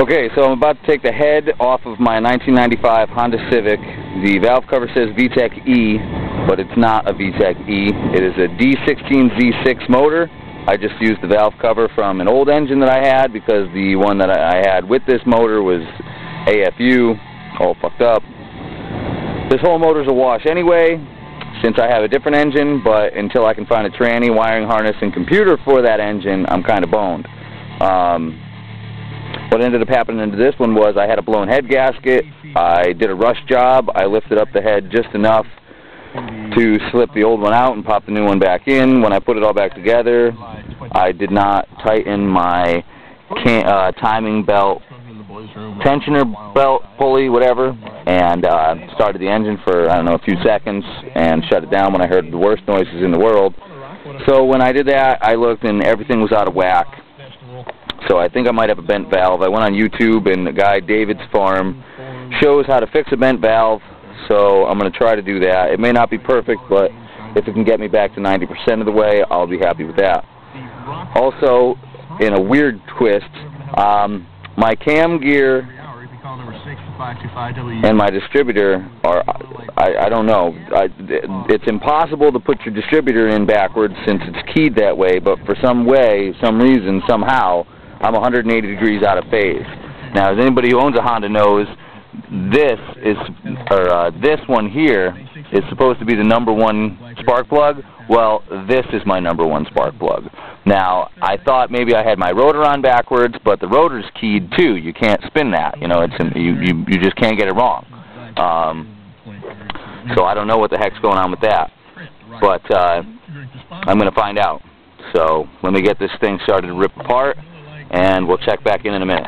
Okay, so I'm about to take the head off of my 1995 Honda Civic. The valve cover says VTEC E, but it's not a VTEC E. It is a D16Z6 motor. I just used the valve cover from an old engine that I had because the one that I had with this motor was AFU, all fucked up. This whole motor's a wash anyway, since I have a different engine, but until I can find a tranny, wiring harness, and computer for that engine, I'm kind of boned. What ended up happening to this one was I had a blown head gasket. I did a rush job. I lifted up the head just enough to slip the old one out and pop the new one back in. When I put it all back together, I did not tighten my timing belt, tensioner belt, pulley, whatever, and started the engine for, I don't know, a few seconds and shut it down when I heard the worst noises in the world. So when I did that, I looked and everything was out of whack. So I think I might have a bent valve. I went on YouTube, and the guy, David's Farm, shows how to fix a bent valve, so I'm going to try to do that. It may not be perfect, but if it can get me back to 90% of the way, I'll be happy with that. Also, in a weird twist, my cam gear and my distributor are, I don't know, it's impossible to put your distributor in backwards since it's keyed that way, but for some reason, somehow, I'm 180 degrees out of phase. Now, as anybody who owns a Honda knows, this one here is supposed to be the #1 spark plug. Well, this is my #1 spark plug. Now, I thought maybe I had my rotor on backwards, but the rotor's keyed too. You can't spin that. You know, you just can't get it wrong. So I don't know what the heck's going on with that, but I'm going to find out. So let me get this thing started to rip apart, and we'll check back in a minute.